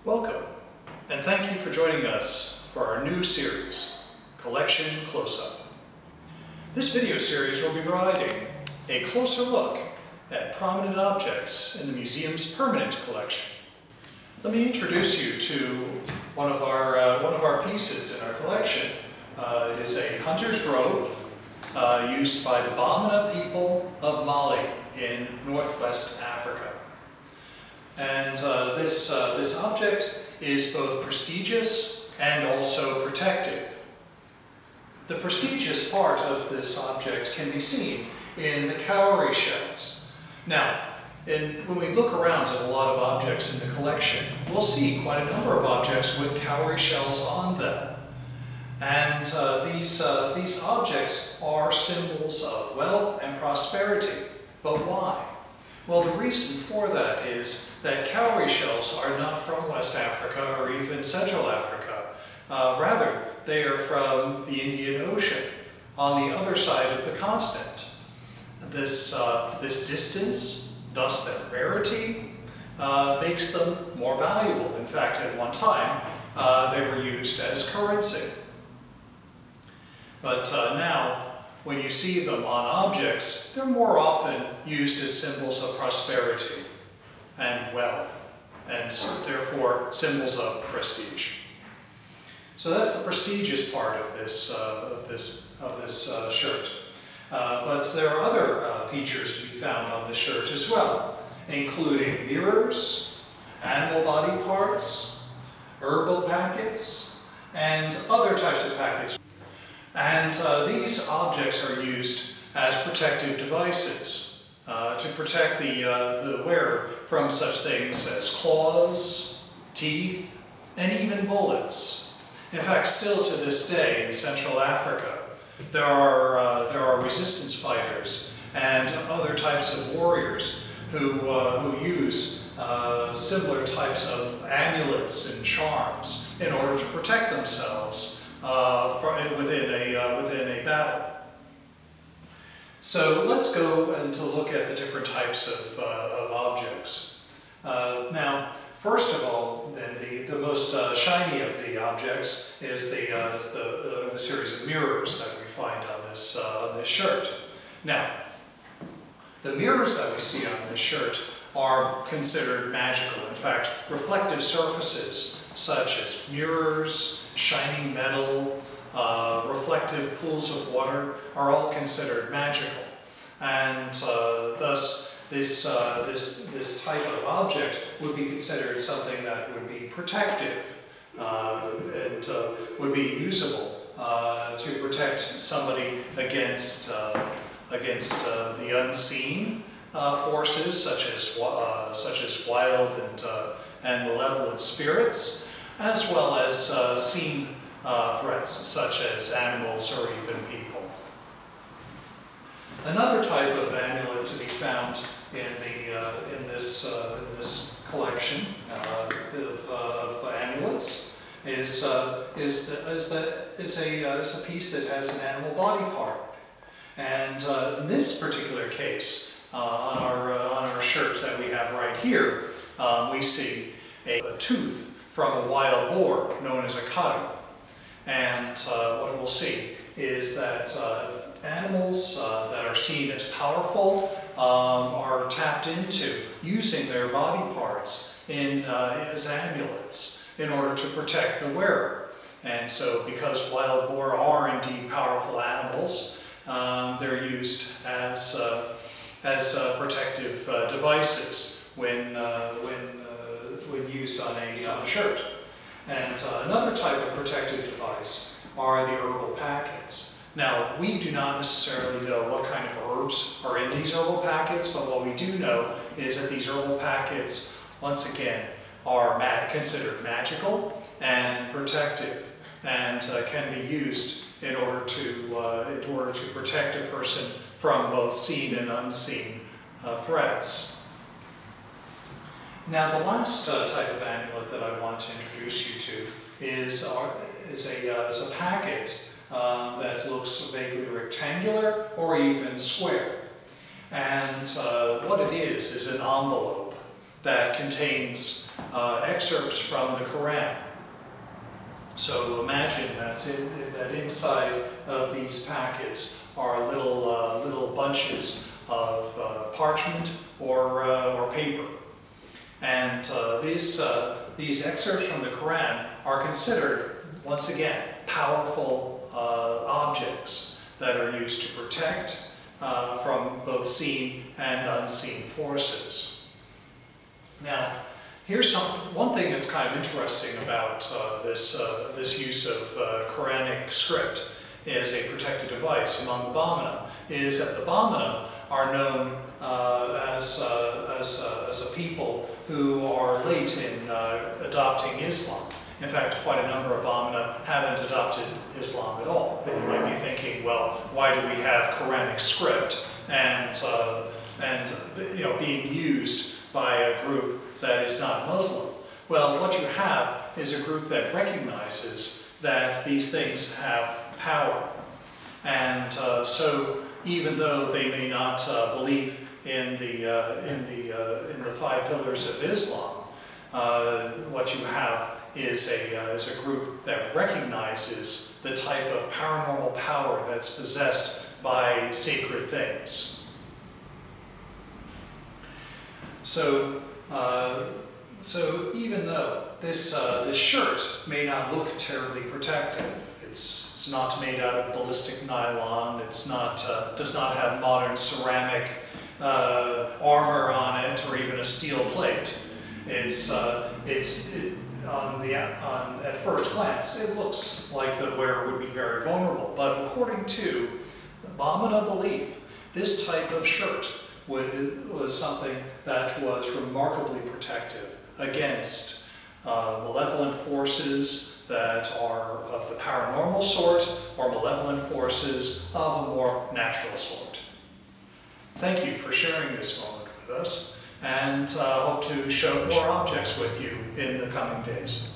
Welcome, and thank you for joining us for our new series, Collection Close-Up. This video series will be providing a closer look at prominent objects in the museum's permanent collection. Let me introduce you to one of our pieces in our collection. It is a hunter's robe used by the Bamana people of Mali in northwest Africa. And this object is both prestigious and also protective. The prestigious part of this object can be seen in the cowrie shells. Now, when we look around at a lot of objects in the collection, we'll see quite a number of objects with cowrie shells on them. And these objects are symbols of wealth and prosperity. But why? Well, the reason for that is that cowrie shells are not from West Africa or even Central Africa. Rather, they are from the Indian Ocean, on the other side of the continent. This distance, thus their rarity, makes them more valuable. In fact, at one time, they were used as currency. But now, when you see them on objects, they're more often used as symbols of prosperity and wealth, and therefore symbols of prestige. So that's the prestigious part of this shirt. But there are other features to be found on this shirt as well, including mirrors, animal body parts, herbal packets, and other types of packets. And these objects are used as protective devices to protect the wearer from such things as claws, teeth, and even bullets. In fact, still to this day in Central Africa, there are resistance fighters and other types of warriors who use similar types of amulets and charms in order to protect themselves within a battle. So let's go and to look at the different types of objects. Now, first of all, then the most shiny of the objects is the series of mirrors that we find on this shirt. Now, the mirrors that we see on this shirt are considered magical. In fact, reflective surfaces such as mirrors, shiny metal, reflective pools of water are all considered magical. And thus, this type of object would be considered something that would be protective and would be usable to protect somebody against the unseen forces such as wild and malevolent spirits, as well as seen threats such as animals or even people. Another type of amulet to be found in this collection of amulets is a piece that has an animal body part. And in this particular case, on our shirt that we have right here, we see a tooth from a wild boar known as a karu. And what we'll see is that animals that are seen as powerful are tapped into using their body parts as amulets in order to protect the wearer. And so because wild boar are indeed powerful animals, they're used as protective devices when used on a shirt. And another type of protective device are the herbal packets. Now, we do not necessarily know what kind of herbs are in these herbal packets, but what we do know is that these herbal packets, once again, are considered magical and protective, and can be used in order to protect a person from both seen and unseen threats. Now, the last type of amulet that I want to introduce you to is a packet that looks vaguely rectangular or even square. And what it is an envelope that contains excerpts from the Quran. So imagine that inside of these packets are little bunches of parchment or paper. And these excerpts from the Quran are considered, once again, powerful objects that are used to protect from both seen and unseen forces. Now, here's one thing that's kind of interesting about this use of Quranic script as a protected device among the Bamana is that the Bamana are known as a people who are late in adopting Islam. In fact, quite a number of Bamana haven't adopted Islam at all. And you might be thinking, well, why do we have Quranic script and being used by a group that is not Muslim? Well, what you have is a group that recognizes that these things have power. And so even though they may not believe in the 5 pillars of Islam, what you have is a group that recognizes the type of paranormal power that's possessed by sacred things. So even though this shirt may not look terribly protective, it's not made out of ballistic nylon, does not have modern ceramic armor on it or even a steel plate. At first glance, it looks like the wearer would be very vulnerable, but according to the Bamana belief, this type of shirt was something that was remarkably protective against malevolent forces that are of the paranormal sort or malevolent forces of a more natural sort. Thank you for sharing this moment with us, and hope to show more objects with you in the coming days.